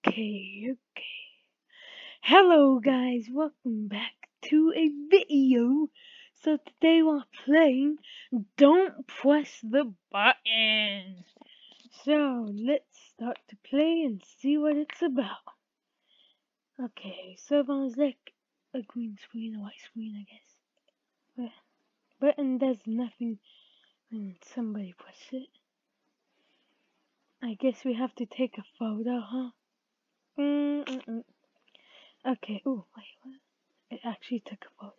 Okay. Hello guys, welcome back to a video. So today we're playing Don't Press the Button. So let's start to play and see what it's about. Okay, so there's like a green screen, a white screen, I guess. Button does nothing when somebody presses it. I guess we have to take a photo, huh? Okay, oh, wait, what? It actually took a photo.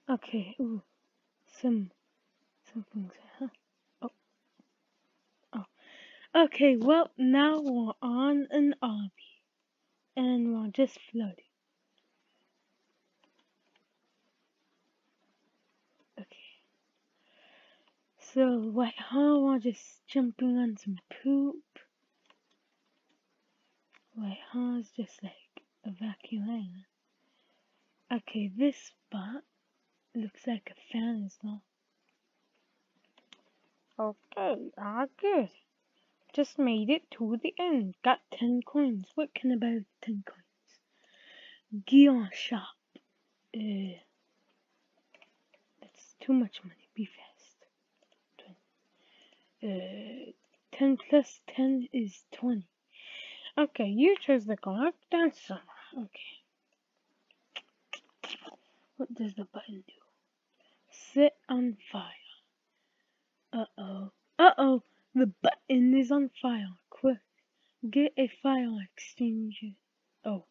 Okay, ooh, some things, huh? Oh, oh. Okay, well, now we're on an obby, and we're just floating. Okay. So, wait, huh? We're just jumping on some poop. Wait, huh? It's just like a vacuum hanger. Okay, this spot looks like a fan as well. Okay, good. Just made it to the end. Got 10 coins. What can I buy with 10 coins? Gear shop. That's too much money. Be fast. 10 plus 10 is 20. Okay, you chose the correct answer. Okay. What does the button do? Set on fire. Uh-oh. The button is on fire. Quick. Get a fire extinguisher. Oh.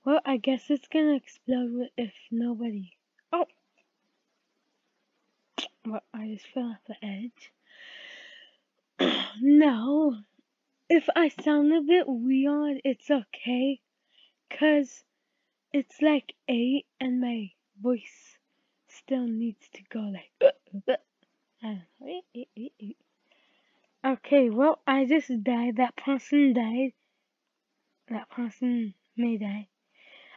Well, I guess it's gonna explode if nobody... Oh! Well, I just fell off the edge. No. If I sound a bit weird, it's okay. 'Cause it's like 8 and my voice still needs to go like... I don't know. Okay, well, I just died. That person died. That person may die.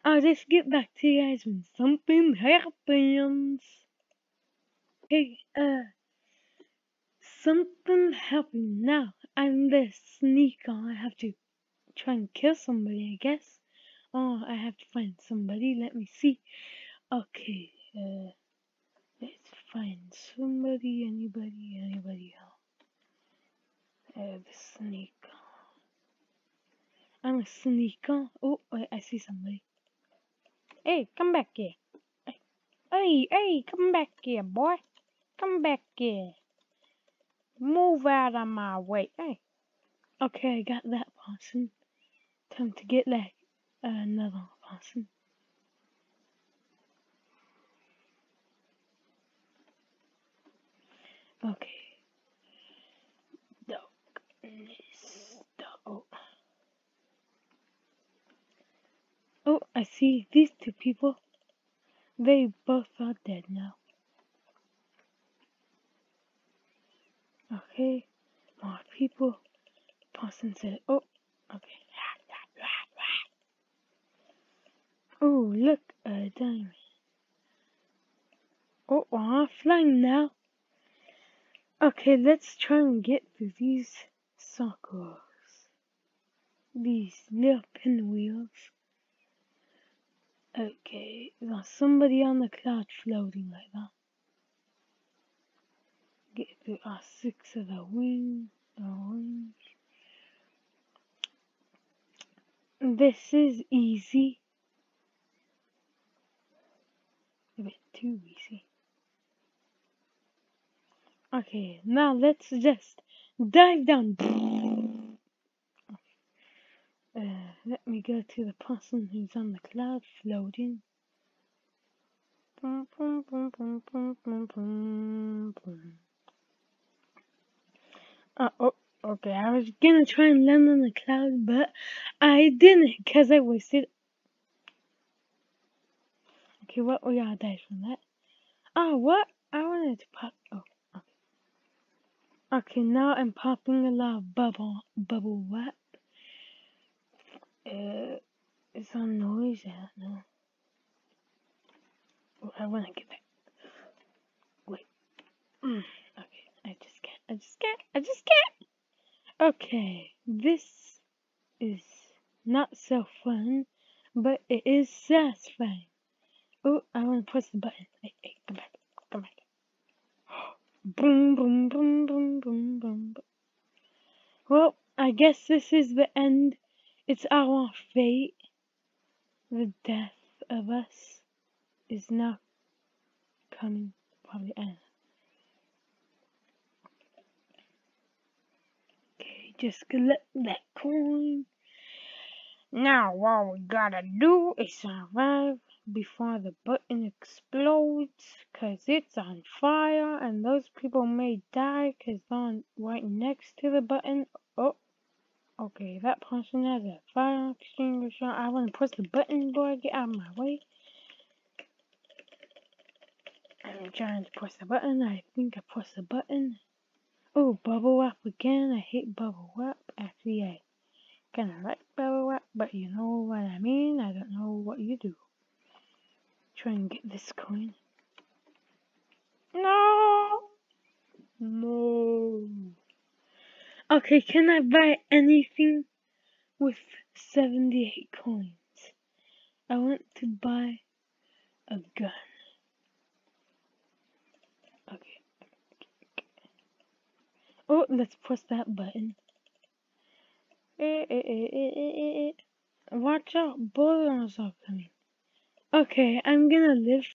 I'll just get back to you guys when something happens. Hey, something happened now. I'm the sneaker. I have to try and kill somebody, I guess. Oh, I have to find somebody. Let me see. Okay, let's find somebody, anybody else. The sneaker. I'm a sneaker. Oh, wait, I see somebody. Hey, come back here. Hey, come back here, boy. Come back here. Move out of my way. Hey. Okay, I got that person. Time to get like another person. Okay. Oh, I see these two people. They both are dead now. Okay. More people. Person said, oh, okay. Oh, look, a diamond. Oh, we're flying now. Okay, let's try and get through these circles. These little pinwheels. Okay, there's somebody on the cloud floating like that. Get through our 6 of the wings. This is easy. A bit too easy. Okay, now let's just dive down. Let me go to the person who's on the cloud floating. Oh, okay, I was gonna try and land on the cloud, but I didn't, because I wasted. Okay, what? We gotta die from that. Oh, what? I wanted to pop. Oh, okay. Okay, now I'm popping a lot of bubble wrap. Is there noise? I don't know. Oh, I wanna get back. Wait. Okay, I just can't. Okay, this is not so fun, but it is satisfying. Oh, I want to press the button. Hey, come back, come back. Boom, boom, boom, boom, boom, boom. Well, I guess this is the end. It's our fate. The death of us is now coming. Probably end. Okay, just collect that coin. Now, what we gotta do is survive before the button explodes, 'cause it's on fire, and those people may die 'cause they're right next to the button. Oh, okay, that person has a fire extinguisher. I wanna press the button, boy, get out of my way. I'm trying to press the button. I think I pressed the button. Oh, bubble wrap again. I hate bubble wrap. Actually, I kinda like bubble wrap, but you know what I mean. I don't know what you do. Try and get this coin. No! No. Okay, can I buy anything with 78 coins? I want to buy a gun. Okay. Oh, let's press that button. Watch out, bullets are coming. Okay, I'm gonna live